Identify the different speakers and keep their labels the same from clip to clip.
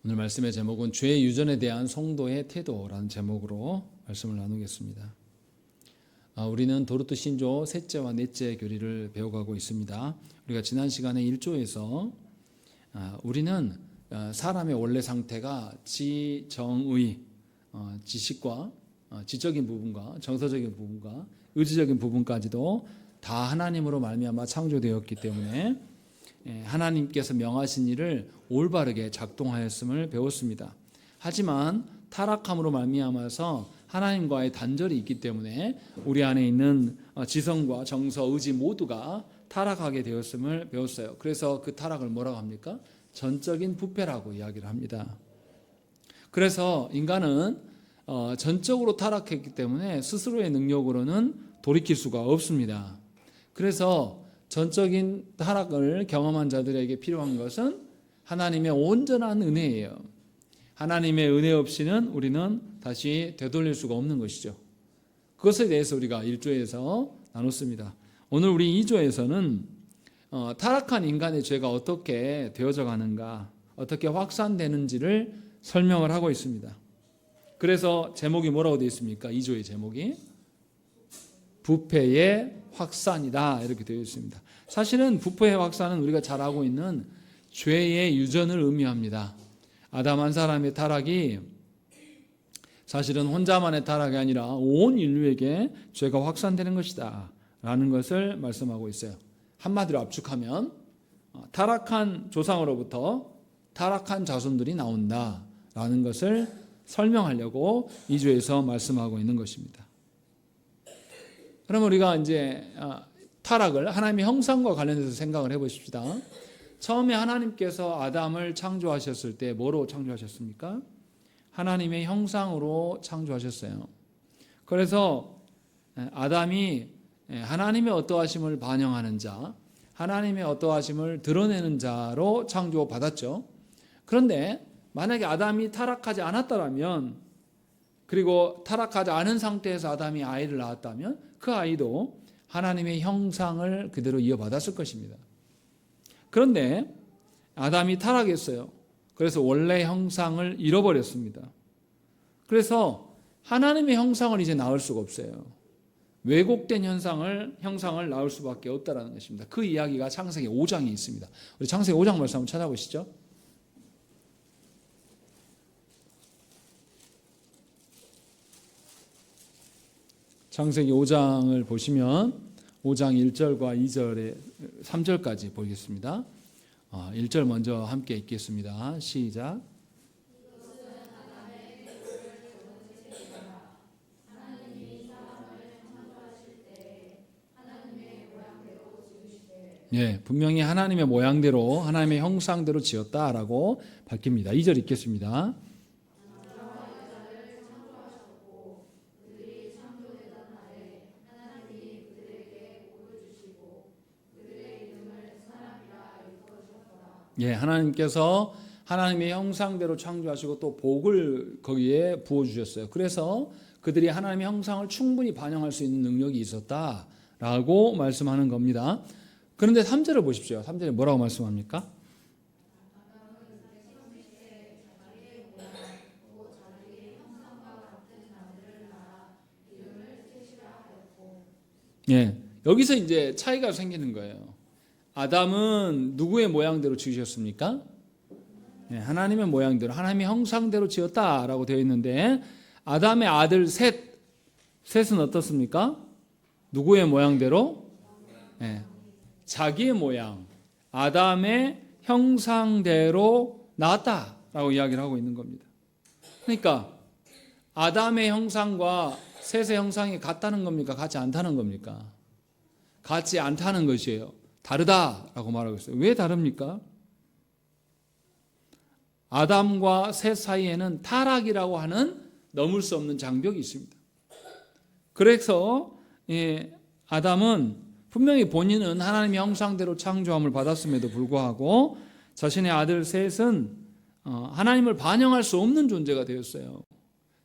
Speaker 1: 오늘 말씀의 제목은 죄 유전에 대한 성도의 태도라는 제목으로 말씀을 나누겠습니다. 우리는 도르트 신조 셋째와 넷째 교리를 배워가고 있습니다. 우리가 지난 시간에 1조에서 우리는 사람의 원래 상태가 지정의, 지식과 지적인 부분과 정서적인 부분과 의지적인 부분까지도 다 하나님으로 말미암아 창조되었기 때문에 하나님께서 명하신 일을 올바르게 작동하였음을 배웠습니다. 하지만 타락함으로 말미암아서 하나님과의 단절이 있기 때문에 우리 안에 있는 지성과 정서, 의지 모두가 타락하게 되었음을 배웠어요. 그래서 그 타락을 뭐라고 합니까? 전적인 부패라고 이야기를 합니다. 그래서 인간은 전적으로 타락했기 때문에 스스로의 능력으로는 돌이킬 수가 없습니다. 그래서 전적인 타락을 경험한 자들에게 필요한 것은 하나님의 온전한 은혜예요. 하나님의 은혜 없이는 우리는 다시 되돌릴 수가 없는 것이죠. 그것에 대해서 우리가 1조에서 나눴습니다. 오늘 우리 2조에서는 타락한 인간의 죄가 어떻게 되어져 가는가, 어떻게 확산되는지를 설명을 하고 있습니다. 그래서 제목이 뭐라고 되어 있습니까? 2조의 제목이 부패의 확산이다 이렇게 되어 있습니다. 사실은 부패의 확산은 우리가 잘 알고 있는 죄의 유전을 의미합니다. 아담 한 사람의 타락이 사실은 혼자만의 타락이 아니라 온 인류에게 죄가 확산되는 것이다 라는 것을 말씀하고 있어요. 한마디로 압축하면 타락한 조상으로부터 타락한 자손들이 나온다 라는 것을 설명하려고 2조에서 말씀하고 있는 것입니다. 그러면 우리가 이제 타락을 하나님의 형상과 관련해서 생각을 해보십시다. 처음에 하나님께서 아담을 창조하셨을 때 뭐로 창조하셨습니까? 하나님의 형상으로 창조하셨어요. 그래서 아담이 하나님의 어떠하심을 반영하는 자, 하나님의 어떠하심을 드러내는 자로 창조받았죠. 그런데 만약에 아담이 타락하지 않았다면, 그리고 타락하지 않은 상태에서 아담이 아이를 낳았다면 그 아이도 하나님의 형상을 그대로 이어받았을 것입니다. 그런데 아담이 타락했어요. 그래서 원래 형상을 잃어버렸습니다. 그래서 하나님의 형상을 이제 낳을 수가 없어요. 왜곡된 형상을 낳을 수밖에 없다는 것입니다. 그 이야기가 창세기 5장에 있습니다. 우리 창세기 5장 말씀 한번 찾아보시죠. 창세기 5장을 보시면 5장 1절과 2절에 3절까지 보겠습니다. 1절 먼저 함께 읽겠습니다. 시작. 네, 분명히 하나님의 모양대로 하나님의 형상대로 지었다라고 밝힙니다. 2절 읽겠습니다. 예, 하나님께서 하나님의 형상대로 창조하시고 또 복을 거기에 부어주셨어요. 그래서 그들이 하나님의 형상을 충분히 반영할 수 있는 능력이 있었다라고 말씀하는 겁니다. 그런데 3절을 보십시오. 3절에 뭐라고 말씀합니까? 예, 여기서 이제 차이가 생기는 거예요. 아담은 누구의 모양대로 지으셨습니까? 네, 하나님의 모양대로, 하나님의 형상대로 지었다라고 되어 있는데 아담의 아들 셋은 어떻습니까? 누구의 모양대로? 네, 자기의 모양, 아담의 형상대로 나왔다라고 이야기를 하고 있는 겁니다. 그러니까 아담의 형상과 셋의 형상이 같다는 겁니까? 같지 않다는 겁니까? 같지 않다는 것이에요. 다르다라고 말하고 있어요. 왜 다릅니까? 아담과 셋 사이에는 타락이라고 하는 넘을 수 없는 장벽이 있습니다. 그래서 아담은 분명히 본인은 하나님의 형상대로 창조함을 받았음에도 불구하고 자신의 아들 셋은 하나님을 반영할 수 없는 존재가 되었어요.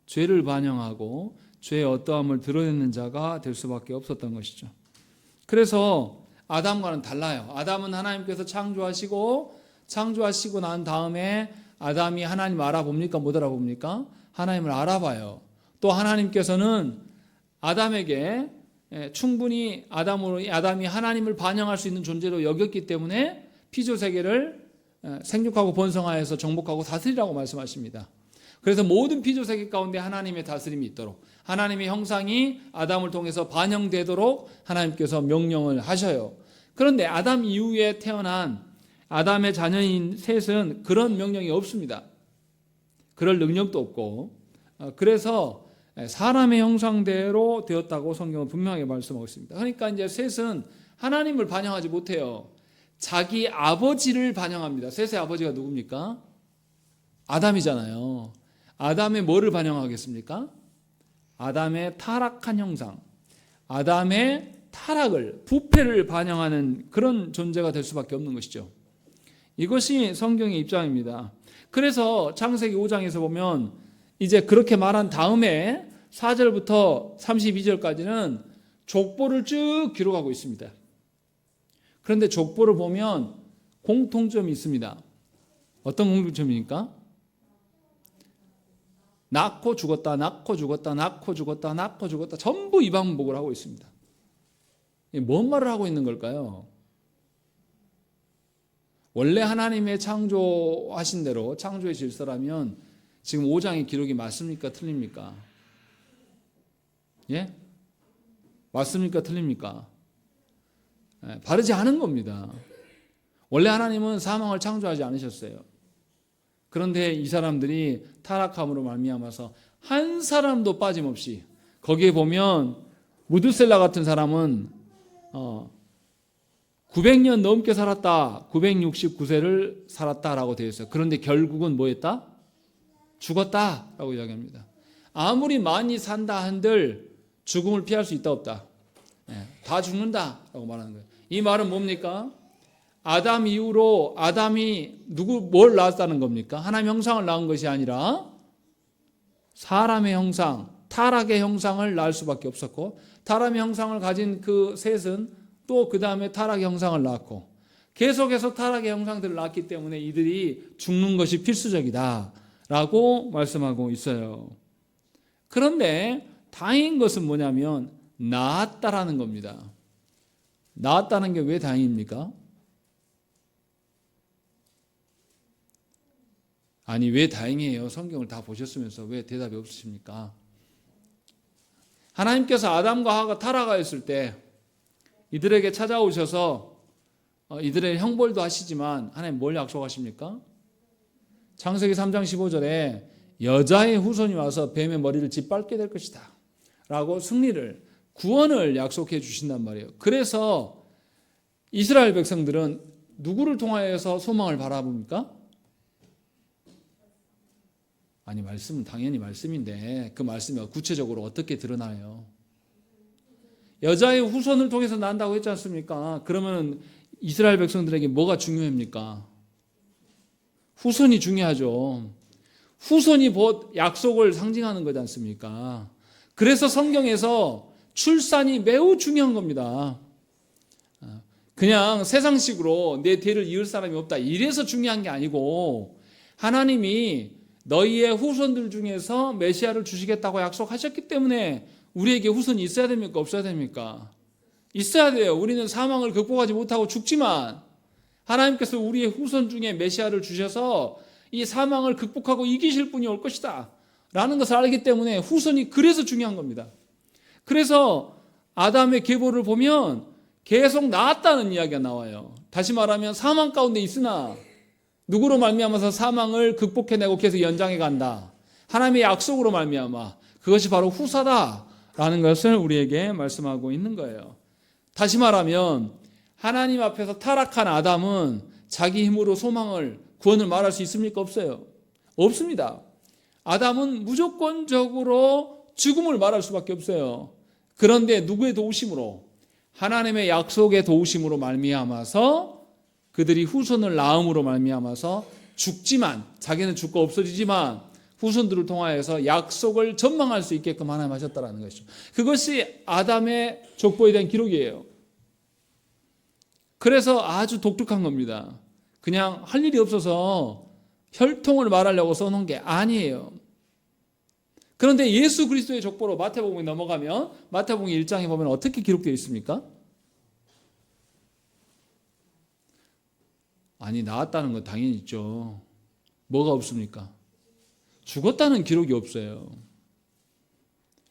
Speaker 1: 죄를 반영하고 죄의 어떠함을 드러내는 자가 될 수밖에 없었던 것이죠. 그래서 아담과는 달라요. 아담은 하나님께서 창조하시고 난 다음에 아담이 하나님 알아봅니까? 못 알아봅니까? 하나님을 알아봐요. 또 하나님께서는 아담에게 충분히 아담이 하나님을 반영할 수 있는 존재로 여겼기 때문에 피조세계를 생육하고 번성하여서 정복하고 다스리라고 말씀하십니다. 그래서 모든 피조세계 가운데 하나님의 다스림이 있도록, 하나님의 형상이 아담을 통해서 반영되도록 하나님께서 명령을 하셔요. 그런데 아담 이후에 태어난 아담의 자녀인 셋은 그런 명령이 없습니다. 그럴 능력도 없고, 그래서 사람의 형상대로 되었다고 성경은 분명하게 말씀하고 있습니다. 그러니까 이제 셋은 하나님을 반영하지 못해요. 자기 아버지를 반영합니다. 셋의 아버지가 누굽니까? 아담이잖아요. 아담의 뭐를 반영하겠습니까? 아담의 타락한 형상, 아담의 타락을, 부패를 반영하는 그런 존재가 될 수밖에 없는 것이죠. 이것이 성경의 입장입니다. 그래서 창세기 5장에서 보면 이제 그렇게 말한 다음에 4절부터 32절까지는 족보를 쭉 기록하고 있습니다. 그런데 족보를 보면 공통점이 있습니다. 어떤 공통점입니까? 낳고 죽었다, 낳고 죽었다, 낳고 죽었다, 낳고 죽었다, 전부 이 반복을 하고 있습니다. 뭔 말을 하고 있는 걸까요? 원래 하나님의 창조하신 대로 창조의 질서라면 지금 5장의 기록이 맞습니까? 틀립니까? 예? 맞습니까? 틀립니까? 바르지 않은 겁니다. 원래 하나님은 사망을 창조하지 않으셨어요. 그런데 이 사람들이 타락함으로 말미암아서 한 사람도 빠짐없이, 거기에 보면 무드셀라 같은 사람은 900년 넘게 살았다, 969세를 살았다라고 되어 있어요. 그런데 결국은 뭐 했다? 죽었다라고 이야기합니다. 아무리 많이 산다 한들 죽음을 피할 수 있다 없다? 다 죽는다라고 말하는 거예요. 이 말은 뭡니까? 아담 이후로 아담이 뭘 낳았다는 겁니까? 하나님의 형상을 낳은 것이 아니라 사람의 형상, 타락의 형상을 낳을 수밖에 없었고, 타락의 형상을 가진 그 셋은 또 그 다음에 타락의 형상을 낳았고, 계속해서 타락의 형상들을 낳았기 때문에 이들이 죽는 것이 필수적이다 라고 말씀하고 있어요. 그런데 다행인 것은 뭐냐면 낳았다라는 겁니다. 낳았다는 게 왜 다행입니까? 아니, 왜 다행이에요? 성경을 다 보셨으면서 왜 대답이 없으십니까? 하나님께서 아담과 하와가 타락하였을 때 이들에게 찾아오셔서 이들의 형벌도 하시지만 하나님 뭘 약속하십니까? 창세기 3장 15절에 여자의 후손이 와서 뱀의 머리를 짓밟게 될 것이다 라고 승리를, 구원을 약속해 주신단 말이에요. 그래서 이스라엘 백성들은 누구를 통하여서 소망을 바라봅니까? 아니, 말씀은 당연히 말씀인데 그 말씀이 구체적으로 어떻게 드러나요? 여자의 후손을 통해서 난다고 했지 않습니까? 그러면 이스라엘 백성들에게 뭐가 중요합니까? 후손이 중요하죠. 후손이 곧 약속을 상징하는 거지 않습니까? 그래서 성경에서 출산이 매우 중요한 겁니다. 그냥 세상식으로 내 뒤를 이을 사람이 없다, 이래서 중요한 게 아니고, 하나님이 너희의 후손들 중에서 메시아를 주시겠다고 약속하셨기 때문에 우리에게 후손이 있어야 됩니까? 없어야 됩니까? 있어야 돼요. 우리는 사망을 극복하지 못하고 죽지만 하나님께서 우리의 후손 중에 메시아를 주셔서 이 사망을 극복하고 이기실 분이 올 것이다 라는 것을 알기 때문에 후손이 그래서 중요한 겁니다. 그래서 아담의 계보를 보면 계속 낳았다는 이야기가 나와요. 다시 말하면 사망 가운데 있으나 누구로 말미암아서 사망을 극복해내고 계속 연장해 간다. 하나님의 약속으로 말미암아 그것이 바로 후사다라는 것을 우리에게 말씀하고 있는 거예요. 다시 말하면 하나님 앞에서 타락한 아담은 자기 힘으로 소망을, 구원을 말할 수 있습니까? 없어요. 없습니다. 아담은 무조건적으로 죽음을 말할 수밖에 없어요. 그런데 누구의 도우심으로? 하나님의 약속의 도우심으로 말미암아서 그들이 후손을 낳음으로 말미암아서 죽지만, 자기는 죽고 없어지지만 후손들을 통하여서 약속을 전망할 수 있게끔 하나님 하셨다는 것이죠. 그것이 아담의 족보에 대한 기록이에요. 그래서 아주 독특한 겁니다. 그냥 할 일이 없어서 혈통을 말하려고 써놓은 게 아니에요. 그런데 예수 그리스도의 족보로 마태복음에 넘어가면 마태복음 1장에 보면 어떻게 기록되어 있습니까? 아니, 나았다는 건 당연히 있죠. 뭐가 없습니까? 죽었다는 기록이 없어요.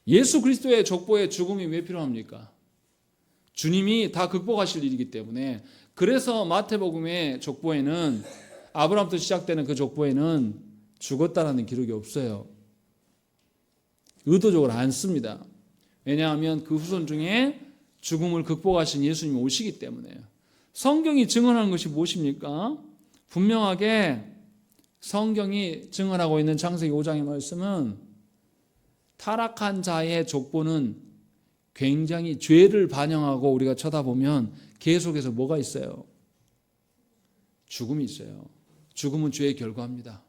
Speaker 1: 예수 그리스도의 족보에 죽음이 왜 필요합니까? 주님이 다 극복하실 일이기 때문에. 그래서 마태복음의 족보에는, 아브라함부터 시작되는 그 족보에는 죽었다라는 기록이 없어요. 의도적으로 안 씁니다. 왜냐하면 그 후손 중에 죽음을 극복하신 예수님이 오시기 때문에요. 성경이 증언하는 것이 무엇입니까? 분명하게 성경이 증언하고 있는 창세기 5장의 말씀은 타락한 자의 족보는 굉장히 죄를 반영하고 우리가 쳐다보면 계속해서 뭐가 있어요? 죽음이 있어요. 죽음은 죄의 결과입니다.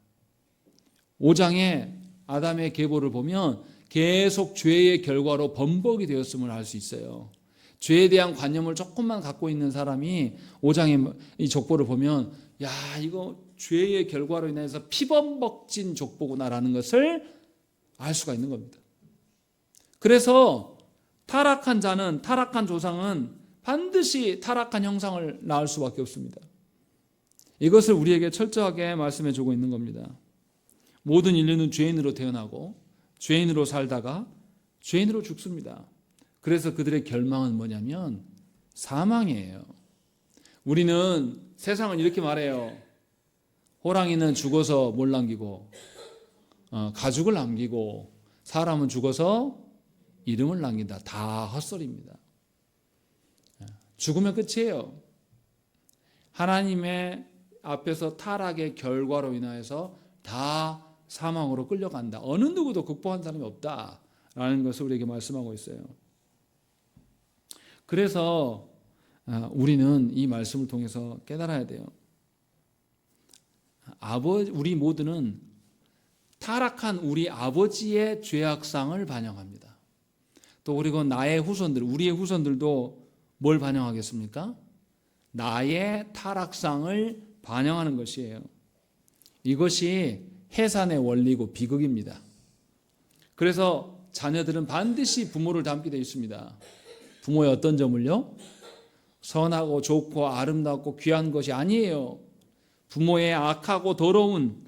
Speaker 1: 5장에 아담의 계보를 보면 계속 죄의 결과로 범벅이 되었음을 알 수 있어요. 죄에 대한 관념을 조금만 갖고 있는 사람이 5장의 이 족보를 보면, 야, 이거 죄의 결과로 인해서 피범벅진 족보구나라는 것을 알 수가 있는 겁니다. 그래서 타락한 자는, 타락한 조상은 반드시 타락한 형상을 낳을 수밖에 없습니다. 이것을 우리에게 철저하게 말씀해 주고 있는 겁니다. 모든 인류는 죄인으로 태어나고 죄인으로 살다가 죄인으로 죽습니다. 그래서 그들의 결망은 뭐냐면 사망이에요. 우리는 세상은 이렇게 말해요. 호랑이는 죽어서 뭘 남기고 가죽을 남기고, 사람은 죽어서 이름을 남긴다. 다 헛소리입니다. 죽으면 끝이에요. 하나님의 앞에서 타락의 결과로 인하여서 다 사망으로 끌려간다. 어느 누구도 극복한 사람이 없다라는 것을 우리에게 말씀하고 있어요. 그래서 우리는 이 말씀을 통해서 깨달아야 돼요. 우리 모두는 타락한 우리 아버지의 죄악상을 반영합니다. 또 그리고 나의 후손들, 우리의 후손들도 뭘 반영하겠습니까? 나의 타락상을 반영하는 것이에요. 이것이 해산의 원리고 비극입니다. 그래서 자녀들은 반드시 부모를 닮게 되어 있습니다. 부모의 어떤 점을요? 선하고 좋고 아름답고 귀한 것이 아니에요. 부모의 악하고 더러운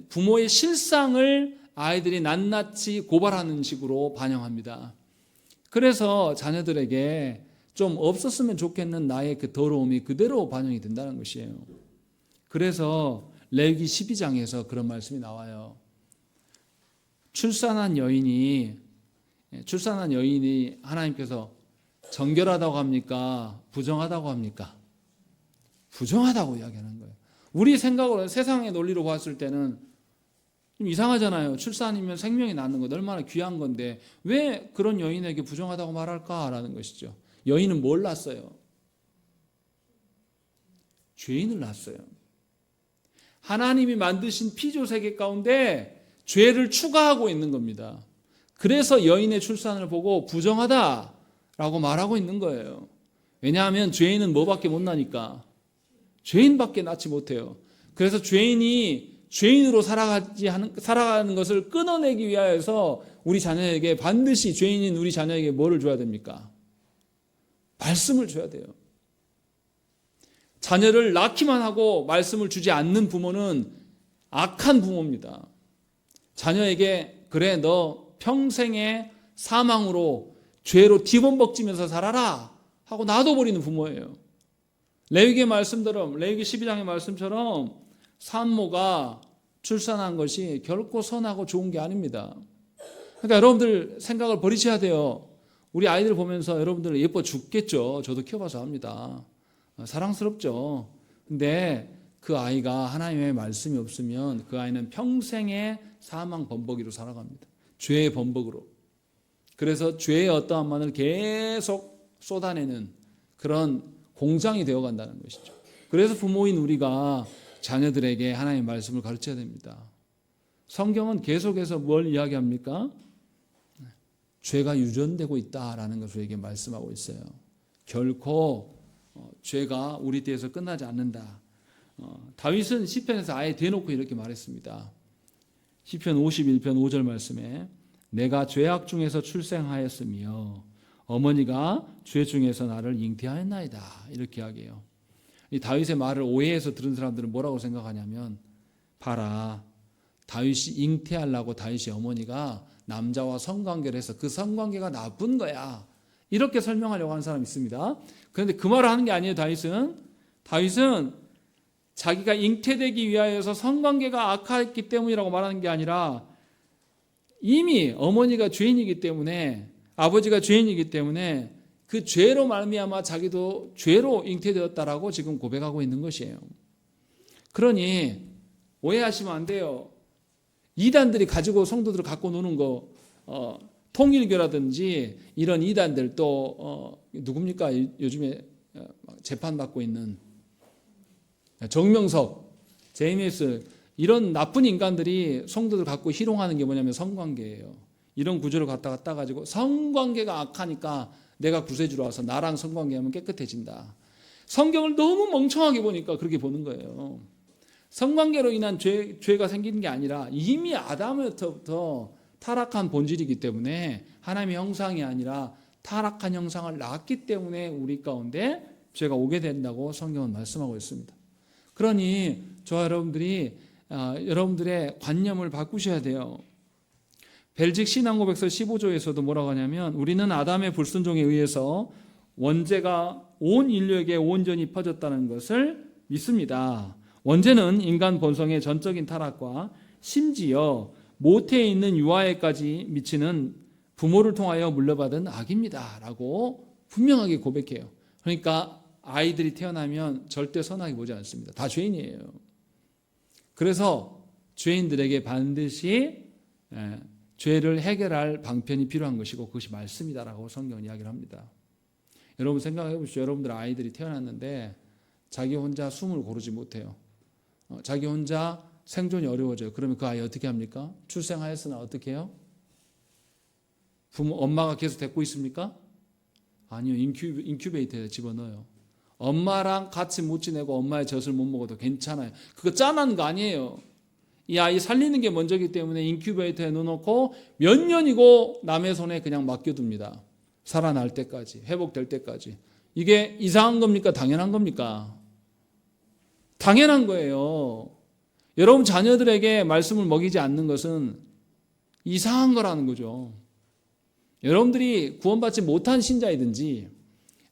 Speaker 1: 부모의 실상을 아이들이 낱낱이 고발하는 식으로 반영합니다. 그래서 자녀들에게 좀 없었으면 좋겠는 나의 그 더러움이 그대로 반영이 된다는 것이에요. 그래서 레위기 12장에서 그런 말씀이 나와요. 출산한 여인이 하나님께서 정결하다고 합니까? 부정하다고 합니까? 부정하다고 이야기하는 거예요. 우리 생각으로, 세상의 논리로 봤을 때는 좀 이상하잖아요. 출산이면 생명이 낳는 것 얼마나 귀한 건데 왜 그런 여인에게 부정하다고 말할까라는 것이죠. 여인은 뭘 낳았어요? 죄인을 낳았어요. 하나님이 만드신 피조 세계 가운데 죄를 추가하고 있는 겁니다. 그래서 여인의 출산을 보고 부정하다라고 말하고 있는 거예요. 왜냐하면 죄인은 뭐밖에 못 나니까. 죄인밖에 낳지 못해요. 그래서 죄인이 죄인으로 살아가는 것을 끊어내기 위하여서 우리 자녀에게 반드시, 죄인인 우리 자녀에게 뭐를 줘야 됩니까? 말씀을 줘야 돼요. 자녀를 낳기만 하고 말씀을 주지 않는 부모는 악한 부모입니다. 자녀에게 그래 너 평생의 사망으로 죄로 뒤범벅지면서 살아라 하고 놔둬버리는 부모예요. 레위기의 말씀처럼, 레위기 12장의 말씀처럼 산모가 출산한 것이 결코 선하고 좋은 게 아닙니다. 그러니까 여러분들 생각을 버리셔야 돼요. 우리 아이들 보면서 여러분들 예뻐 죽겠죠. 저도 키워봐서 합니다. 사랑스럽죠. 근데 그 아이가 하나님의 말씀이 없으면 그 아이는 평생의 사망 범벅이로 살아갑니다. 죄의 범벅으로. 그래서 죄의 어떠한 만을 계속 쏟아내는 그런 공장이 되어간다는 것이죠. 그래서 부모인 우리가 자녀들에게 하나님의 말씀을 가르쳐야 됩니다. 성경은 계속해서 뭘 이야기합니까? 죄가 유전되고 있다라는 것을 우리에게 말씀하고 있어요. 결코 죄가 우리 띠에서 끝나지 않는다. 다윗은 시편에서 아예 대놓고 이렇게 말했습니다. 시편 51편 5절 말씀에 내가 죄악 중에서 출생하였으며 어머니가 죄 중에서 나를 잉태하였나이다 이렇게 이야기해요. 이 다윗의 말을 오해해서 들은 사람들은 뭐라고 생각하냐면 봐라 다윗이 잉태하려고 다윗의 어머니가 남자와 성관계를 해서 그 성관계가 나쁜 거야 이렇게 설명하려고 하는 사람이 있습니다. 그런데 그 말을 하는 게 아니에요. 다윗은 자기가 잉태되기 위하여서 성관계가 악했기 때문이라고 말하는 게 아니라 이미 어머니가 죄인이기 때문에 아버지가 죄인이기 때문에 그 죄로 말미암아 자기도 죄로 잉태되었다라고 지금 고백하고 있는 것이에요. 그러니 오해하시면 안 돼요. 이단들이 가지고 성도들을 갖고 노는 거 통일교라든지 이런 이단들 또 누굽니까? 요즘에 재판받고 있는 정명석, JMS 이런 나쁜 인간들이 성도들 갖고 희롱하는 게 뭐냐면 성관계예요. 이런 구조를 갖다가 따가지고 성관계가 악하니까 내가 구세주로 와서 나랑 성관계하면 깨끗해진다. 성경을 너무 멍청하게 보니까 그렇게 보는 거예요. 성관계로 인한 죄가 생기는 게 아니라 이미 아담부터 타락한 본질이기 때문에 하나님의 형상이 아니라 타락한 형상을 낳았기 때문에 우리 가운데 죄가 오게 된다고 성경은 말씀하고 있습니다. 그러니 저와 여러분들의 관념을 바꾸셔야 돼요. 벨직 신앙고백서 15조에서도 뭐라고 하냐면 우리는 아담의 불순종에 의해서 원죄가 온 인류에게 온전히 퍼졌다는 것을 믿습니다. 원죄는 인간 본성의 전적인 타락과 심지어 모태에 있는 유아에까지 미치는 부모를 통하여 물려받은 악입니다 라고 분명하게 고백해요. 그러니까 아이들이 태어나면 절대 선하게 보지 않습니다. 다 죄인이에요. 그래서 죄인들에게 반드시 죄를 해결할 방편이 필요한 것이고 그것이 말씀이다라고 성경은 이야기를 합니다. 여러분 생각해 보십시오. 여러분들 아이들이 태어났는데 자기 혼자 숨을 고르지 못해요. 자기 혼자 생존이 어려워져요. 그러면 그 아이 어떻게 합니까? 출생하였으나 어떻게 해요? 엄마가 계속 데리고 있습니까? 아니요. 인큐베이터에 집어넣어요. 엄마랑 같이 못 지내고 엄마의 젖을 못 먹어도 괜찮아요. 그거 짠한 거 아니에요. 이 아이 살리는 게 먼저기 때문에 인큐베이터에 넣어놓고 몇 년이고 남의 손에 그냥 맡겨둡니다. 살아날 때까지, 회복될 때까지. 이게 이상한 겁니까? 당연한 겁니까? 당연한 거예요. 여러분 자녀들에게 말씀을 먹이지 않는 것은 이상한 거라는 거죠. 여러분들이 구원받지 못한 신자이든지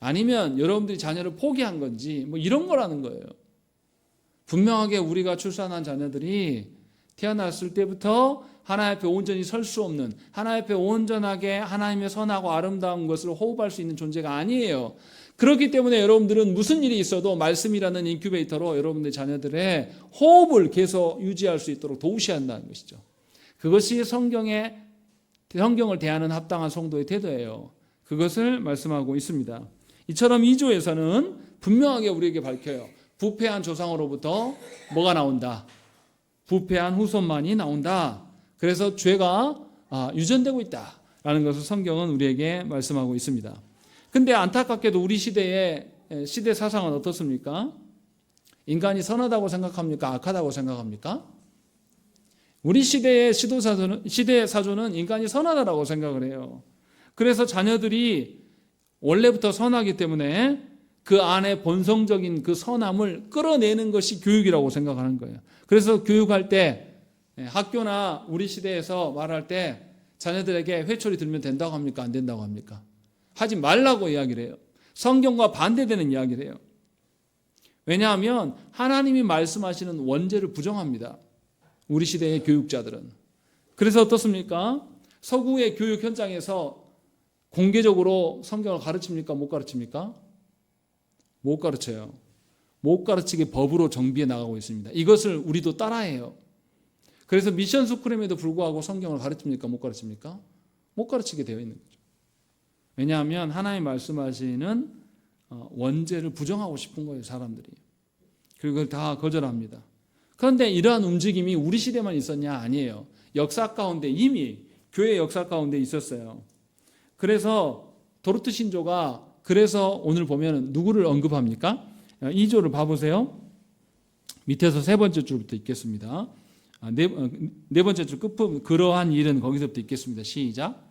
Speaker 1: 아니면 여러분들이 자녀를 포기한 건지 뭐 이런 거라는 거예요. 분명하게 우리가 출산한 자녀들이 태어났을 때부터 하나님 앞에 온전히 설 수 없는, 하나님 앞에 온전하게 하나님의 선하고 아름다운 것을 호흡할 수 있는 존재가 아니에요. 그렇기 때문에 여러분들은 무슨 일이 있어도 말씀이라는 인큐베이터로 여러분들 자녀들의 호흡을 계속 유지할 수 있도록 도우셔야 한다는 것이죠. 그것이 성경을 대하는 합당한 성도의 태도예요. 그것을 말씀하고 있습니다. 이처럼 2조에서는 분명하게 우리에게 밝혀요. 부패한 조상으로부터 뭐가 나온다? 부패한 후손만이 나온다. 그래서 죄가 유전되고 있다라는 것을 성경은 우리에게 말씀하고 있습니다. 근데 안타깝게도 우리 시대 사상은 어떻습니까? 인간이 선하다고 생각합니까? 악하다고 생각합니까? 우리 시대의 시대 사조는 인간이 선하다라고 생각을 해요. 그래서 자녀들이 원래부터 선하기 때문에 그 안에 본성적인 그 선함을 끌어내는 것이 교육이라고 생각하는 거예요. 그래서 교육할 때 학교나 우리 시대에서 말할 때 자녀들에게 회초리 들면 된다고 합니까? 안 된다고 합니까? 하지 말라고 이야기를 해요. 성경과 반대되는 이야기를 해요. 왜냐하면 하나님이 말씀하시는 원죄를 부정합니다. 우리 시대의 교육자들은. 그래서 어떻습니까? 서구의 교육 현장에서 공개적으로 성경을 가르칩니까? 못 가르칩니까? 못 가르쳐요. 못 가르치게 법으로 정비해 나가고 있습니다. 이것을 우리도 따라해요. 그래서 미션 스쿨임에도 불구하고 성경을 가르칩니까? 못 가르칩니까? 못 가르치게 되어 있는 거죠. 왜냐하면 하나님 말씀하시는 원죄를 부정하고 싶은 거예요, 사람들이. 그걸 다 거절합니다. 그런데 이러한 움직임이 우리 시대만 있었냐? 아니에요. 역사 가운데 이미 교회 역사 가운데 있었어요. 그래서 도르트 신조가 그래서 오늘 보면 누구를 언급합니까? 2조를 봐보세요. 밑에서 세 번째 줄부터 읽겠습니다. 네 번째 줄 끝부분 그러한 일은 거기서부터 읽겠습니다. 시작.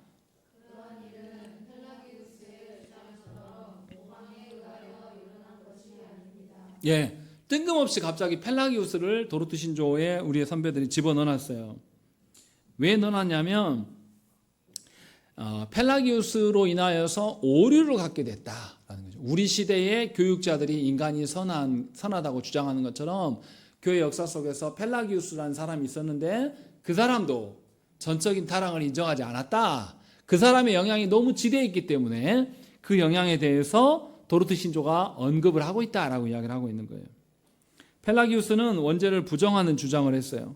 Speaker 1: 예, 뜬금없이 갑자기 펠라기우스를 도르트 신조에 우리의 선배들이 집어넣어놨어요. 왜 넣어놨냐면 펠라기우스로 인하여서 오류를 갖게 됐다라는 거죠. 우리 시대의 교육자들이 인간이 선하다고 주장하는 것처럼 교회 역사 속에서 펠라기우스라는 사람이 있었는데 그 사람도 전적인 타락을 인정하지 않았다. 그 사람의 영향이 너무 지대했기 때문에 그 영향에 대해서 도르트 신조가 언급을 하고 있다라고 이야기를 하고 있는 거예요. 펠라기우스는 원죄를 부정하는 주장을 했어요.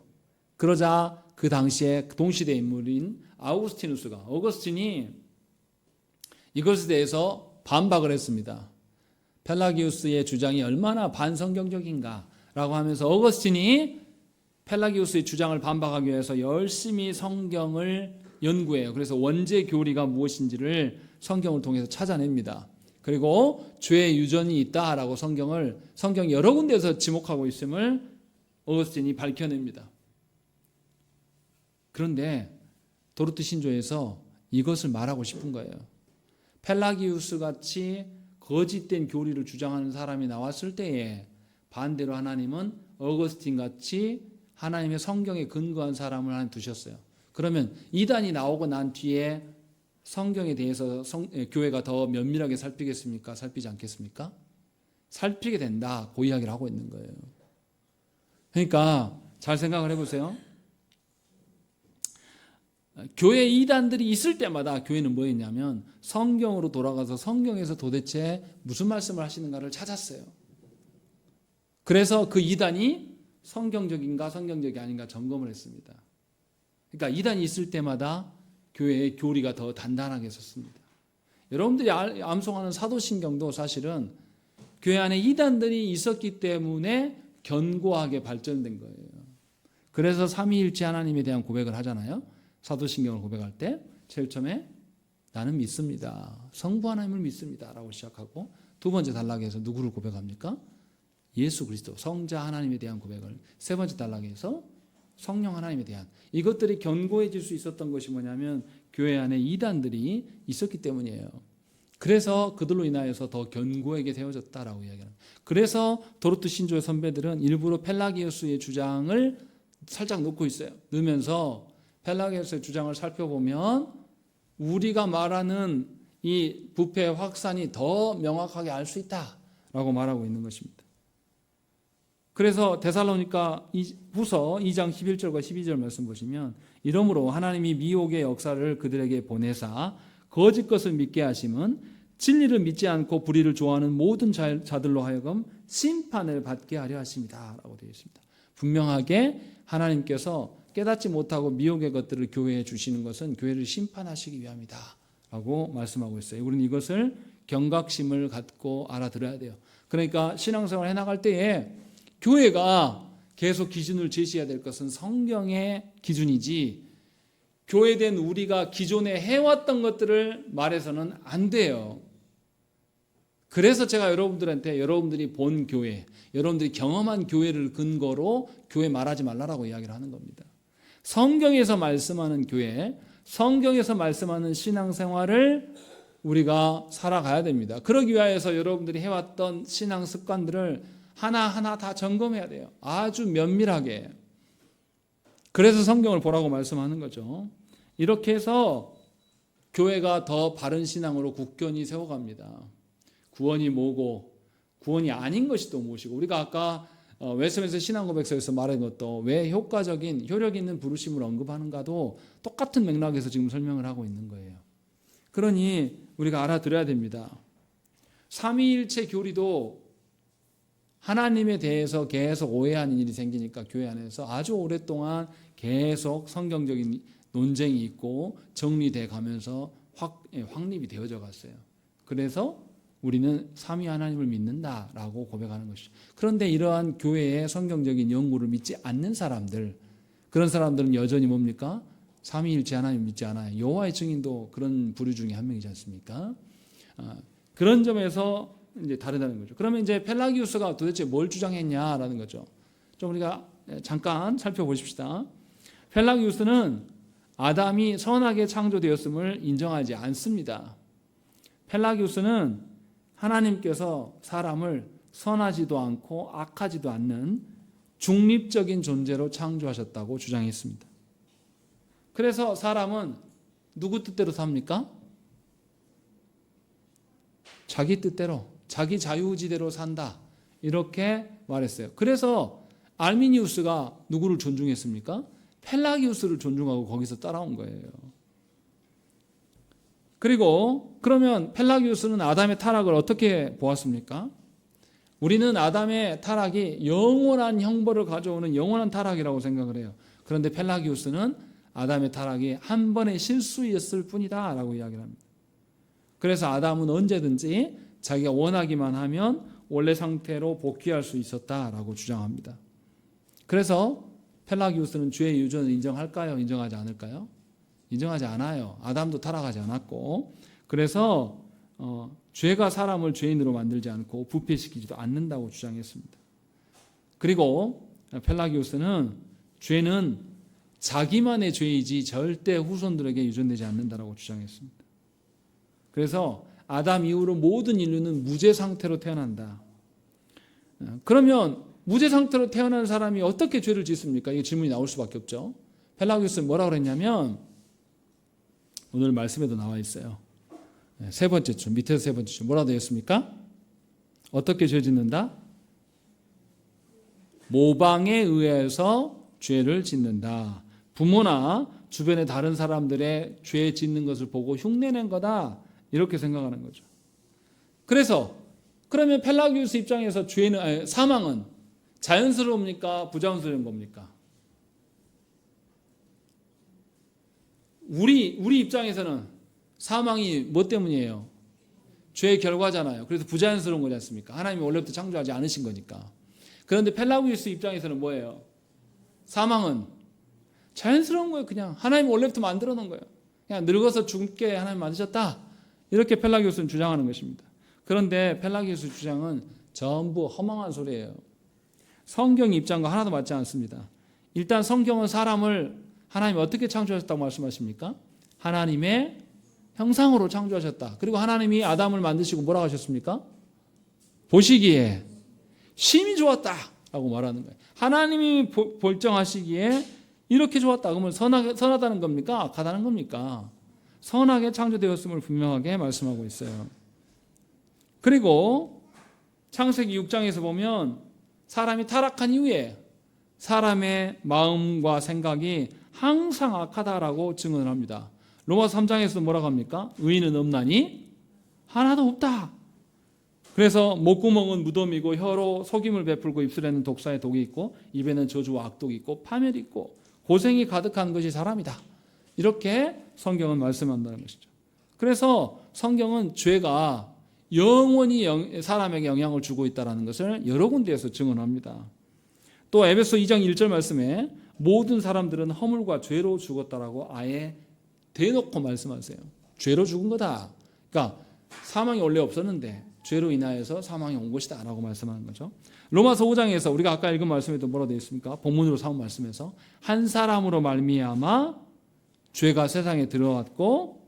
Speaker 1: 그러자 그 당시에 동시대 인물인 어거스틴이 이것에 대해서 반박을 했습니다. 펠라기우스의 주장이 얼마나 반성경적인가라고 하면서 어거스틴이 펠라기우스의 주장을 반박하기 위해서 열심히 성경을 연구해요. 그래서 원죄 교리가 무엇인지를 성경을 통해서 찾아냅니다. 그리고 죄의 유전이 있다라고 성경 여러 군데에서 지목하고 있음을 어거스틴이 밝혀냅니다. 그런데 도르트 신조에서 이것을 말하고 싶은 거예요. 펠라기우스 같이 거짓된 교리를 주장하는 사람이 나왔을 때에 반대로 하나님은 어거스틴 같이 하나님의 성경에 근거한 사람을 하나 두셨어요. 그러면 이단이 나오고 난 뒤에 성경에 대해서 교회가 더 면밀하게 살피겠습니까? 살피지 않겠습니까? 살피게 된다. 그 이야기를 하고 있는 거예요. 그러니까 잘 생각을 해보세요. 교회 이단들이 있을 때마다 교회는 뭐였냐면 성경으로 돌아가서 성경에서 도대체 무슨 말씀을 하시는가를 찾았어요. 그래서 그 이단이 성경적인가 성경적이 아닌가 점검을 했습니다. 그러니까 이단이 있을 때마다 교회의 교리가 더 단단하게 섰습니다. 여러분들이 암송하는 사도신경도 사실은 교회 안에 이단들이 있었기 때문에 견고하게 발전된 거예요. 그래서 삼위일체 하나님에 대한 고백을 하잖아요. 사도신경을 고백할 때 제일 처음에 나는 믿습니다. 성부 하나님을 믿습니다. 라고 시작하고 두 번째 단락에서 누구를 고백합니까? 예수 그리스도 성자 하나님에 대한 고백을 세 번째 단락에서 성령 하나님에 대한 이것들이 견고해질 수 있었던 것이 뭐냐면 교회 안에 이단들이 있었기 때문이에요. 그래서 그들로 인하여서 더 견고하게 되어졌다라고 이야기합니다. 그래서 도르트 신조의 선배들은 일부러 펠라기우스의 주장을 살짝 놓고 있어요. 넣으면서 펠라기우스의 주장을 살펴보면 우리가 말하는 이 부패 확산이 더 명확하게 알 수 있다라고 말하고 있는 것입니다. 그래서 데살로니가 후서 2장 11절과 12절 말씀 보시면 이러므로 하나님이 미혹의 역사를 그들에게 보내사 거짓 것을 믿게 하심은 진리를 믿지 않고 불의를 좋아하는 모든 자들로 하여금 심판을 받게 하려 하십니다. 라고 되어 있습니다. 분명하게 하나님께서 깨닫지 못하고 미혹의 것들을 교회에 주시는 것은 교회를 심판하시기 위함이다. 라고 말씀하고 있어요. 우리는 이것을 경각심을 갖고 알아들어야 돼요. 그러니까 신앙생활 해나갈 때에 교회가 계속 기준을 제시해야 될 것은 성경의 기준이지 교회된 우리가 기존에 해왔던 것들을 말해서는 안 돼요. 그래서 제가 여러분들한테 여러분들이 본 교회, 여러분들이 경험한 교회를 근거로 교회 말하지 말라라고 이야기를 하는 겁니다. 성경에서 말씀하는 교회, 성경에서 말씀하는 신앙생활을 우리가 살아가야 됩니다. 그러기 위해서 여러분들이 해왔던 신앙 습관들을 하나하나 다 점검해야 돼요. 아주 면밀하게. 그래서 성경을 보라고 말씀하는 거죠. 이렇게 해서 교회가 더 바른 신앙으로 굳건히 세워갑니다. 구원이 뭐고 구원이 아닌 것이 또 무엇이고 우리가 아까 웨스트민스터 신앙고백서에서 말한 것도 왜 효과적인 효력 있는 부르심을 언급하는가도 똑같은 맥락에서 지금 설명을 하고 있는 거예요. 그러니 우리가 알아들어야 됩니다. 삼위일체 교리도 하나님에 대해서 계속 오해하는 일이 생기니까 교회 안에서 아주 오랫동안 계속 성경적인 논쟁이 있고 정리돼 가면서 확립이 되어져 갔어요. 그래서 우리는 삼위 하나님을 믿는다라고 고백하는 것이죠. 그런데 이러한 교회의 성경적인 연구를 믿지 않는 사람들, 그런 사람들은 여전히 뭡니까? 삼위일체 하나님 믿지 않아요. 여호와의 증인도 그런 부류 중에 한 명이지 않습니까? 그런 점에서 이제 다르다는 거죠. 그러면 이제 펠라기우스가 도대체 뭘 주장했냐라는 거죠. 좀 우리가 잠깐 살펴보십시다. 펠라기우스는 아담이 선하게 창조되었음을 인정하지 않습니다. 펠라기우스는 하나님께서 사람을 선하지도 않고 악하지도 않는 중립적인 존재로 창조하셨다고 주장했습니다. 그래서 사람은 누구 뜻대로 삽니까? 자기 뜻대로, 자기 자유의지대로 산다. 이렇게 말했어요. 그래서 알미니우스가 누구를 존중했습니까? 펠라기우스를 존중하고 거기서 따라온 거예요. 그리고 그러면 펠라기우스는 아담의 타락을 어떻게 보았습니까? 우리는 아담의 타락이 영원한 형벌을 가져오는 영원한 타락이라고 생각을 해요. 그런데 펠라기우스는 아담의 타락이 한 번의 실수였을 뿐이다 라고 이야기를 합니다. 그래서 아담은 언제든지 자기가 원하기만 하면 원래 상태로 복귀할 수 있었다라고 주장합니다. 그래서 펠라기우스는 죄의 유전을 인정할까요? 인정하지 않을까요? 인정하지 않아요. 아담도 타락하지 않았고, 그래서 죄가 사람을 죄인으로 만들지 않고 부패시키지도 않는다고 주장했습니다. 그리고 펠라기우스는 죄는 자기만의 죄이지 절대 후손들에게 유전되지 않는다라고 주장했습니다. 그래서 아담 이후로 모든 인류는 무죄 상태로 태어난다. 그러면 무죄 상태로 태어난 사람이 어떻게 죄를 짓습니까? 이게 질문이 나올 수밖에 없죠. 펠라기우스는 뭐라고 그랬냐면, 오늘 말씀에도 나와 있어요. 세 번째 줄, 밑에서 세 번째 줄 뭐라고 되어 있습니까? 어떻게 죄 짓는다? 모방에 의해서 죄를 짓는다. 부모나 주변의 다른 사람들의 죄 짓는 것을 보고 흉내낸 거다. 이렇게 생각하는 거죠. 그래서 그러면 펠라기우스 입장에서 사망은 자연스러웁니까? 부자연스러운 겁니까? 우리 입장에서는 사망이 뭐 때문이에요? 죄의 결과잖아요. 그래서 부자연스러운 거지 않습니까? 하나님이 원래부터 창조하지 않으신 거니까. 그런데 펠라기우스 입장에서는 뭐예요? 사망은 자연스러운 거예요. 그냥 하나님이 원래부터 만들어 놓은 거예요. 그냥 늙어서 죽게 하나님 만드셨다. 이렇게 펠라기우스는 주장하는 것입니다. 그런데 펠라기우스 주장은 전부 허망한 소리예요. 성경 입장과 하나도 맞지 않습니다. 일단 성경은 사람을 하나님이 어떻게 창조하셨다고 말씀하십니까? 하나님의 형상으로 창조하셨다. 그리고 하나님이 아담을 만드시고 뭐라고 하셨습니까? 보시기에 심히 좋았다 라고 말하는 거예요. 하나님이 볼정하시기에 이렇게 좋았다. 그러면 선하다는 겁니까? 악하다는 겁니까? 선하게 창조되었음을 분명하게 말씀하고 있어요. 그리고 창세기 6장에서 보면 사람이 타락한 이후에 사람의 마음과 생각이 항상 악하다라고 증언을 합니다. 로마서 3장에서 뭐라고 합니까? 의인은 없나니 하나도 없다. 그래서 목구멍은 무덤이고 혀로 속임을 베풀고 입술에는 독사의 독이 있고 입에는 저주와 악독이 있고 파멸이 있고 고생이 가득한 것이 사람이다. 이렇게 성경은 말씀한다는 것이죠. 그래서 성경은 죄가 영원히 사람에게 영향을 주고 있다는 것을 여러 군데에서 증언합니다. 또 에베소 2장 1절 말씀에 모든 사람들은 허물과 죄로 죽었다라고 아예 대놓고 말씀하세요. 죄로 죽은 거다. 그러니까 사망이 원래 없었는데 죄로 인하여서 사망이 온 것이다 라고 말씀하는 거죠. 로마서 5장에서 우리가 아까 읽은 말씀에도 뭐라고 되어 있습니까? 본문으로 삼은 말씀에서 한 사람으로 말미암아 죄가 세상에 들어왔고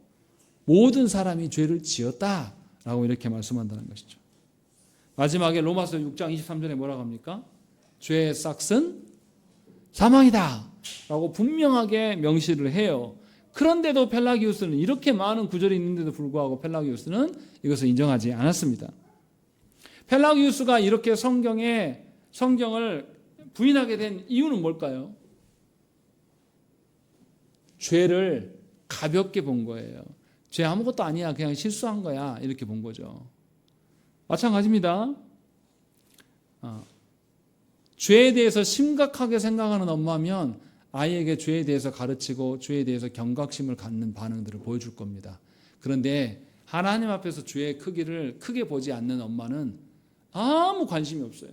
Speaker 1: 모든 사람이 죄를 지었다 라고 이렇게 말씀한다는 것이죠. 마지막에 로마서 6장 23절에 뭐라고 합니까? 죄의 싹은 사망이다 라고 분명하게 명시를 해요. 그런데도 펠라기우스는 이렇게 많은 구절이 있는데도 불구하고 펠라기우스는 이것을 인정하지 않았습니다. 펠라기우스가 이렇게 성경을 부인하게 된 이유는 뭘까요? 죄를 가볍게 본 거예요. 죄 아무것도 아니야. 그냥 실수한 거야. 이렇게 본 거죠. 마찬가지입니다. 죄에 대해서 심각하게 생각하는 엄마면 아이에게 죄에 대해서 가르치고 죄에 대해서 경각심을 갖는 반응들을 보여줄 겁니다. 그런데 하나님 앞에서 죄의 크기를 크게 보지 않는 엄마는 아무 관심이 없어요.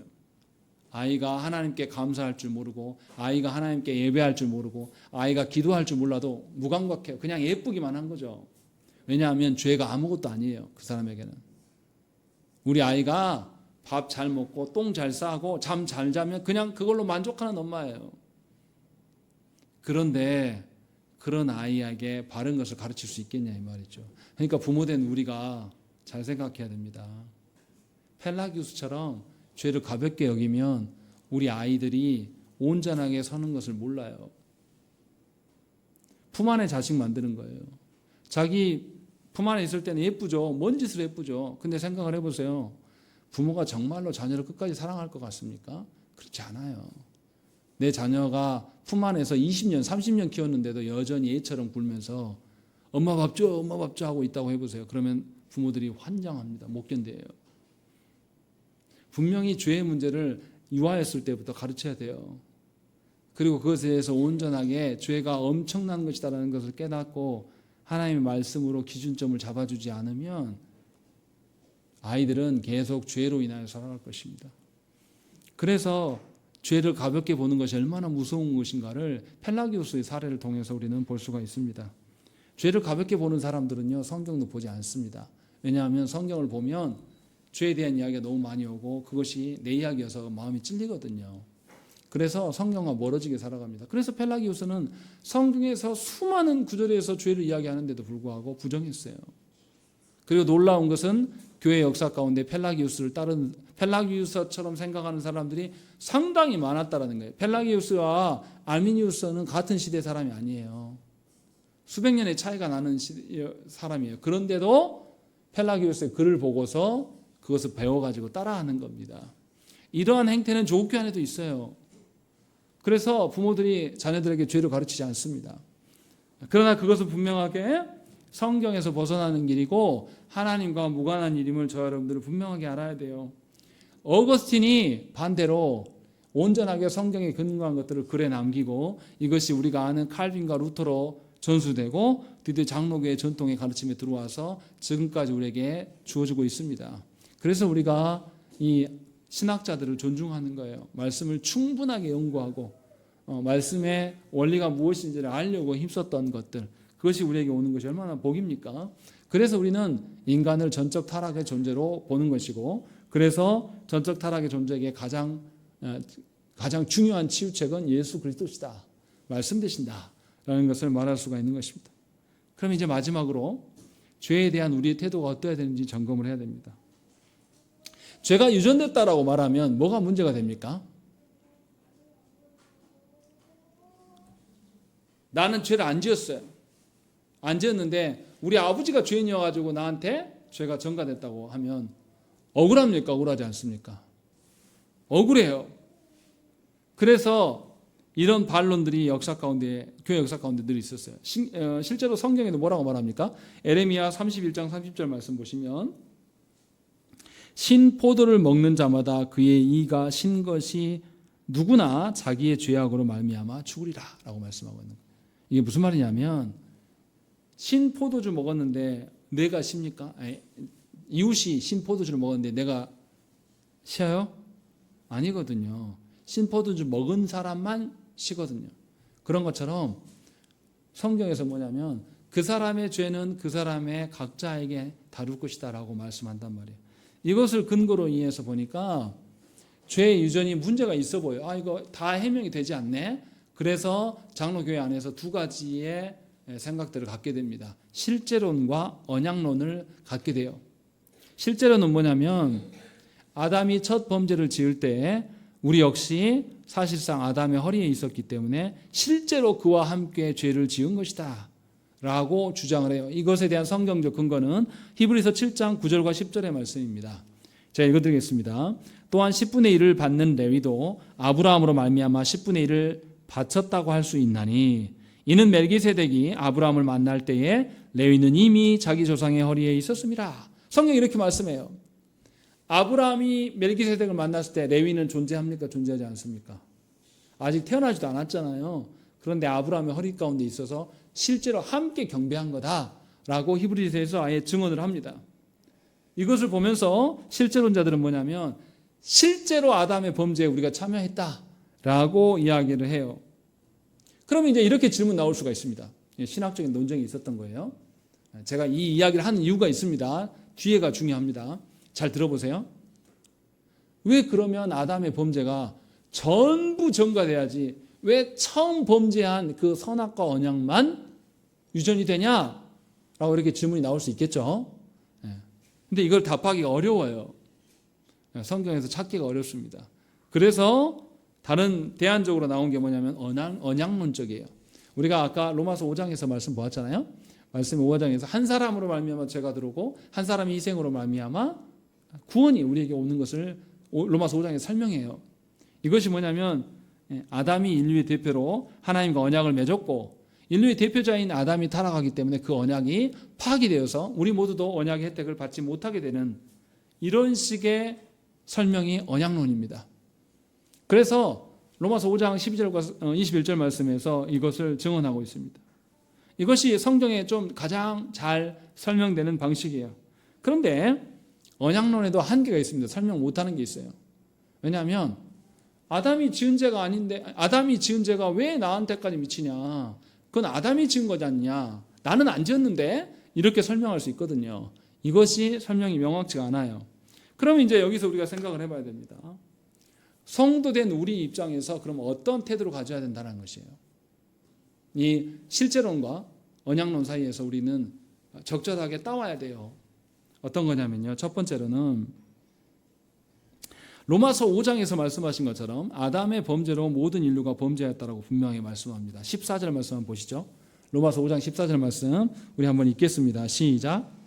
Speaker 1: 아이가 하나님께 감사할 줄 모르고 아이가 하나님께 예배할 줄 모르고 아이가 기도할 줄 몰라도 무감각해요. 그냥 예쁘기만 한 거죠. 왜냐하면 죄가 아무것도 아니에요. 그 사람에게는. 우리 아이가 밥 잘 먹고 똥 잘 싸고 잠 잘 자면 그냥 그걸로 만족하는 엄마예요. 그런데 그런 아이에게 바른 것을 가르칠 수 있겠냐 이 말이죠. 그러니까 부모된 우리가 잘 생각해야 됩니다. 펠라기우스처럼 죄를 가볍게 여기면 우리 아이들이 온전하게 서는 것을 몰라요. 품 안에 자식 만드는 거예요. 자기 품 안에 있을 때는 예쁘죠. 먼 짓을 예쁘죠. 근데 생각을 해보세요. 부모가 정말로 자녀를 끝까지 사랑할 것 같습니까? 그렇지 않아요. 내 자녀가 품 안에서 20년, 30년 키웠는데도 여전히 애처럼 굴면서 엄마 밥 줘, 엄마 밥 줘 하고 있다고 해보세요. 그러면 부모들이 환장합니다. 못 견뎌요. 분명히 죄의 문제를 유아였을 때부터 가르쳐야 돼요. 그리고 그것에 대해서 온전하게 죄가 엄청난 것이다라는 것을 깨닫고 하나님의 말씀으로 기준점을 잡아주지 않으면 아이들은 계속 죄로 인하여 살아갈 것입니다. 그래서 죄를 가볍게 보는 것이 얼마나 무서운 것인가를 펠라기우스의 사례를 통해서 우리는 볼 수가 있습니다. 죄를 가볍게 보는 사람들은요, 성경도 보지 않습니다. 왜냐하면 성경을 보면 죄에 대한 이야기가 너무 많이 오고 그것이 내 이야기여서 마음이 찔리거든요. 그래서 성경과 멀어지게 살아갑니다. 그래서 펠라기우스는 성경에서 수많은 구절에서 죄를 이야기하는데도 불구하고 부정했어요. 그리고 놀라운 것은 교회 역사 가운데 펠라기우스를 따른 펠라기우스처럼 생각하는 사람들이 상당히 많았다라는 거예요. 펠라기우스와 알미니우스는 같은 시대 사람이 아니에요. 수백 년의 차이가 나는 사람이에요. 그런데도 펠라기우스의 글을 보고서 그것을 배워가지고 따라하는 겁니다. 이러한 행태는 조국교 안에도 있어요. 그래서 부모들이 자녀들에게 죄를 가르치지 않습니다. 그러나 그것은 분명하게 성경에서 벗어나는 길이고 하나님과 무관한 일임을 저와 여러분들은 분명하게 알아야 돼요. 어거스틴이 반대로 온전하게 성경에 근거한 것들을 글에 남기고 이것이 우리가 아는 칼빈과 루터로 전수되고 드디어 장로교의 전통의 가르침에 들어와서 지금까지 우리에게 주어지고 있습니다. 그래서 우리가 이 신학자들을 존중하는 거예요. 말씀을 충분하게 연구하고 말씀의 원리가 무엇인지를 알려고 힘썼던 것들, 그것이 우리에게 오는 것이 얼마나 복입니까? 그래서 우리는 인간을 전적 타락의 존재로 보는 것이고, 그래서 전적 타락의 존재에게 가장 중요한 치유책은 예수 그리스도시다, 말씀 되신다 라는 것을 말할 수가 있는 것입니다. 그럼 이제 마지막으로 죄에 대한 우리의 태도가 어떠해야 되는지 점검을 해야 됩니다. 죄가 유전됐다라고 말하면 뭐가 문제가 됩니까? 나는 죄를 안 지었어요. 안 지었는데 우리 아버지가 죄인이어가지고 나한테 죄가 전가됐다고 하면 억울합니까? 억울하지 않습니까? 억울해요. 그래서 이런 반론들이 역사 가운데, 교회 역사 가운데 늘 있었어요. 실제로 성경에도 뭐라고 말합니까? 에레미야 31장 30절 말씀 보시면 신 포도를 먹는 자마다 그의 이가 신 것이 누구나 자기의 죄악으로 말미암아 죽으리라 라고 말씀하고 있는 거예요. 이게 무슨 말이냐면 신 포도주 먹었는데 내가 쉽니까? 이웃이 신 포도주를 먹었는데 내가 쉬어요? 아니거든요. 신 포도주 먹은 사람만 쉬거든요. 그런 것처럼 성경에서 뭐냐면 그 사람의 죄는 그 사람의 각자에게 다룰 것이다 라고 말씀한단 말이에요. 이것을 근거로 이해해서 보니까 죄의 유전이 문제가 있어 보여요. 이거 다 해명이 되지 않네. 그래서 장로교회 안에서 두 가지의 생각들을 갖게 됩니다. 실제론과 언약론을 갖게 돼요. 실제론은 뭐냐면 아담이 첫 범죄를 지을 때 우리 역시 사실상 아담의 허리에 있었기 때문에 실제로 그와 함께 죄를 지은 것이다 라고 주장을 해요. 이것에 대한 성경적 근거는 히브리서 7장 9절과 10절의 말씀입니다. 제가 읽어드리겠습니다. 또한 10분의 1을 받는 레위도 아브라함으로 말미암아 10분의 1을 바쳤다고 할 수 있나니 이는 멜기세덱이 아브라함을 만날 때에 레위는 이미 자기 조상의 허리에 있었습니다. 성경이 이렇게 말씀해요. 아브라함이 멜기세덱을 만났을 때 레위는 존재합니까? 존재하지 않습니까? 아직 태어나지도 않았잖아요. 그런데 아브라함의 허리 가운데 있어서 실제로 함께 경배한 거다라고 히브리서에서 아예 증언을 합니다. 이것을 보면서 실제론자들은 뭐냐면 실제로 아담의 범죄에 우리가 참여했다라고 이야기를 해요. 그러면 이제 이렇게 질문 나올 수가 있습니다. 신학적인 논쟁이 있었던 거예요. 제가 이 이야기를 하는 이유가 있습니다. 뒤에가 중요합니다. 잘 들어보세요. 왜 그러면 아담의 범죄가 전부 전가돼야지 왜 처음 범죄한 그 선악과 언약만 유전이 되냐? 라고 이렇게 질문이 나올 수 있겠죠. 근데 이걸 답하기가 어려워요. 성경에서 찾기가 어렵습니다. 그래서 다른 대안적으로 나온 게 뭐냐면 언약론적이에요. 우리가 아까 로마서 5장에서 말씀 보았잖아요. 말씀 5장에서 한 사람으로 말미암아 죄가 들어오고 한 사람의 희생으로 말미암아 구원이 우리에게 오는 것을 로마서 5장에서 설명해요. 이것이 뭐냐면 아담이 인류의 대표로 하나님과 언약을 맺었고 인류의 대표자인 아담이 타락하기 때문에 그 언약이 파기되어서 우리 모두도 언약의 혜택을 받지 못하게 되는 이런 식의 설명이 언약론입니다. 그래서 로마서 5장 12절과 21절 말씀에서 이것을 증언하고 있습니다. 이것이 성경에 좀 가장 잘 설명되는 방식이에요. 그런데 언약론에도 한계가 있습니다. 설명 못하는 게 있어요. 왜냐하면 아담이 지은 죄가 아닌데 아담이 지은 죄가 왜 나한테까지 미치냐. 그건 아담이 지은 거지 않냐. 나는 안 지었는데 이렇게 설명할 수 있거든요. 이것이 설명이 명확치가 않아요. 그러면 이제 여기서 우리가 생각을 해봐야 됩니다. 성도된 우리 입장에서 그럼 어떤 태도를 가져야 된다는 것이에요. 이 실제론과 언약론 사이에서 우리는 적절하게 따와야 돼요. 어떤 거냐면요. 첫 번째로는 로마서 5장에서 말씀하신 것처럼 아담의 범죄로 모든 인류가 범죄했다라고 분명히 말씀합니다. 14절 말씀 한번 보시죠. 로마서 5장 14절 말씀 우리 한번 읽겠습니다. 시작.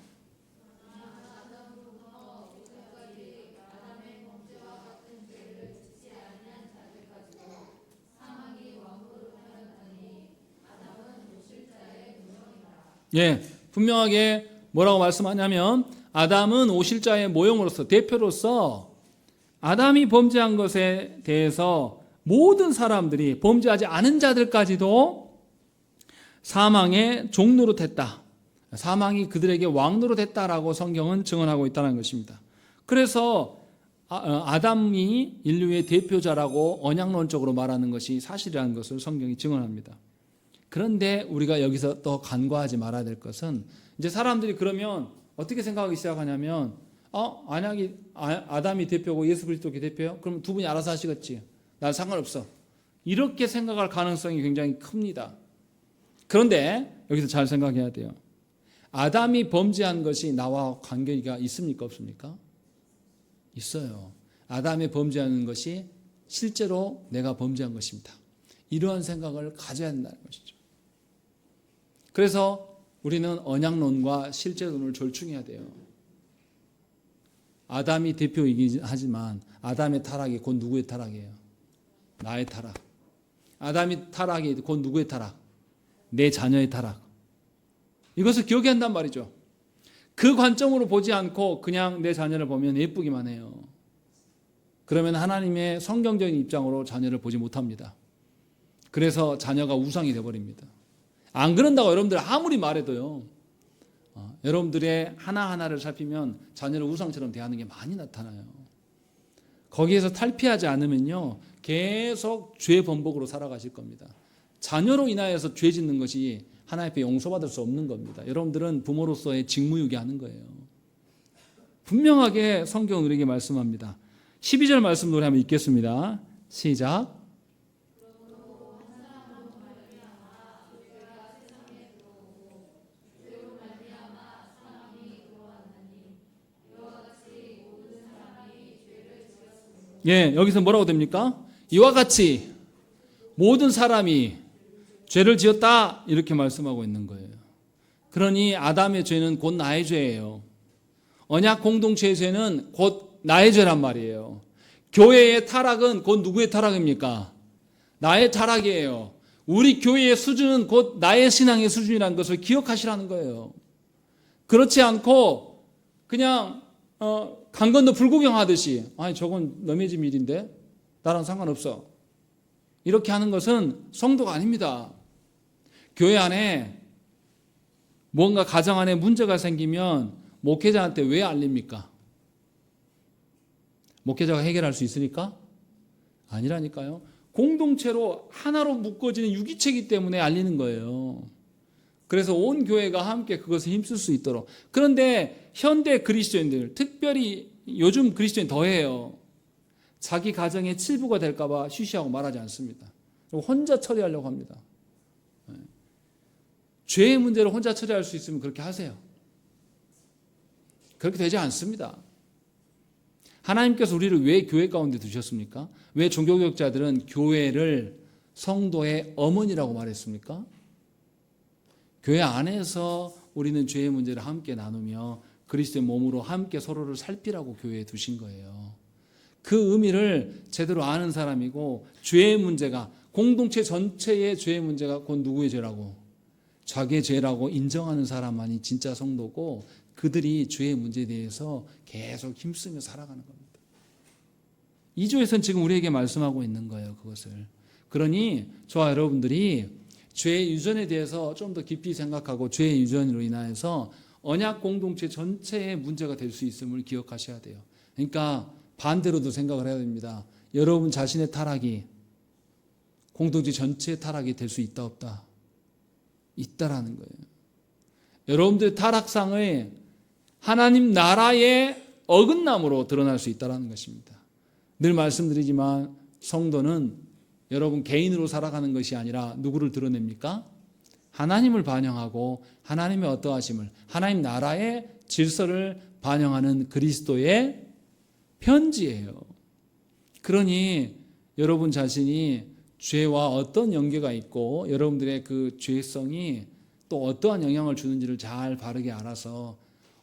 Speaker 1: 예, 분명하게 뭐라고 말씀하냐면 아담은 오실자의 모형으로서 대표로서 아담이 범죄한 것에 대해서 모든 사람들이 범죄하지 않은 자들까지도 사망의 종노릇했다. 사망이 그들에게 왕노릇했다라고 성경은 증언하고 있다는 것입니다. 그래서 아담이 인류의 대표자라고 언약론적으로 말하는 것이 사실이라는 것을 성경이 증언합니다. 그런데 우리가 여기서 또 간과하지 말아야 될 것은 이제 사람들이 그러면 어떻게 생각하기 시작하냐면 아담이 대표고 예수 그리스도가 대표요? 그럼 두 분이 알아서 하시겠지. 난 상관없어. 이렇게 생각할 가능성이 굉장히 큽니다. 그런데 여기서 잘 생각해야 돼요. 아담이 범죄한 것이 나와 관계가 있습니까? 없습니까? 있어요. 아담이 범죄하는 것이 실제로 내가 범죄한 것입니다. 이러한 생각을 가져야 된다는 것이죠. 그래서 우리는 언약론과 실제론을 절충해야 돼요. 아담이 대표이긴 하지만 아담의 타락이 곧 누구의 타락이에요? 나의 타락. 아담이 타락이 곧 누구의 타락? 내 자녀의 타락. 이것을 기억해야 한단 말이죠. 그 관점으로 보지 않고 그냥 내 자녀를 보면 예쁘기만 해요. 그러면 하나님의 성경적인 입장으로 자녀를 보지 못합니다. 그래서 자녀가 우상이 되어버립니다. 안 그런다고 여러분들 아무리 말해도요. 여러분들의 하나하나를 살피면 자녀를 우상처럼 대하는 게 많이 나타나요. 거기에서 탈피하지 않으면요. 계속 죄 번복으로 살아가실 겁니다. 자녀로 인하여서 죄 짓는 것이 하나님 앞에 용서받을 수 없는 겁니다. 여러분들은 부모로서의 직무유기 하는 거예요. 분명하게 성경은 우리에게 말씀합니다. 12절 말씀 노래 한번 읽겠습니다. 시작. 예, 여기서 뭐라고 됩니까? 이와 같이 모든 사람이 죄를 지었다 이렇게 말씀하고 있는 거예요. 그러니 아담의 죄는 곧 나의 죄예요. 언약 공동체의 죄는 곧 나의 죄란 말이에요. 교회의 타락은 곧 누구의 타락입니까? 나의 타락이에요. 우리 교회의 수준은 곧 나의 신앙의 수준이라는 것을 기억하시라는 거예요. 그렇지 않고 그냥 강 건너 불구경하듯이 아니 저건 너네 집 일인데 나랑 상관없어. 이렇게 하는 것은 성도가 아닙니다. 교회 안에 뭔가 가정 안에 문제가 생기면 목회자한테 왜 알립니까? 목회자가 해결할 수 있으니까? 아니라니까요. 공동체로 하나로 묶어지는 유기체이기 때문에 알리는 거예요. 그래서 온 교회가 함께 그것을 힘쓸 수 있도록. 그런데 현대 그리스도인들, 특별히 요즘 그리스도인 더해요. 자기 가정의 칠부가 될까 봐 쉬쉬하고 말하지 않습니다. 혼자 처리하려고 합니다. 죄의 문제를 혼자 처리할 수 있으면 그렇게 하세요. 그렇게 되지 않습니다. 하나님께서 우리를 왜 교회 가운데 두셨습니까? 왜 종교개혁자들은 교회를 성도의 어머니라고 말했습니까? 교회 안에서 우리는 죄의 문제를 함께 나누며 그리스도의 몸으로 함께 서로를 살피라고 교회에 두신 거예요. 그 의미를 제대로 아는 사람이고, 죄의 문제가, 공동체 전체의 죄의 문제가 곧 누구의 죄라고, 자기의 죄라고 인정하는 사람만이 진짜 성도고, 그들이 죄의 문제에 대해서 계속 힘쓰며 살아가는 겁니다. 2조에서는 지금 우리에게 말씀하고 있는 거예요, 그것을. 그러니 저와 여러분들이 죄의 유전에 대해서 좀 더 깊이 생각하고, 죄의 유전으로 인하여서 언약 공동체 전체의 문제가 될 수 있음을 기억하셔야 돼요. 그러니까 반대로도 생각을 해야 됩니다. 여러분 자신의 타락이 공동체 전체의 타락이 될 수 있다 없다? 있다라는 거예요. 여러분들의 타락상의 하나님 나라의 어긋남으로 드러날 수 있다는 것입니다. 늘 말씀드리지만 성도는 여러분 개인으로 살아가는 것이 아니라 누구를 드러냅니까? 하나님을 반영하고 하나님의 어떠하심을, 하나님 나라의 질서를 반영하는 그리스도의 편지예요. 그러니 여러분 자신이 죄와 어떤 연계가 있고 여러분들의 그 죄성이 또 어떠한 영향을 주는지를 잘 바르게 알아서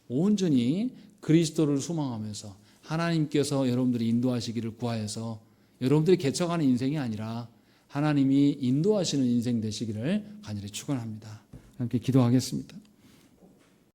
Speaker 1: 온전히 그리스도를 소망하면서 하나님께서 여러분들이 인도하시기를 구하여서 여러분들이 개척하는 인생이 아니라 하나님이 인도하시는 인생 되시기를 간절히 축원합니다. 함께 기도하겠습니다.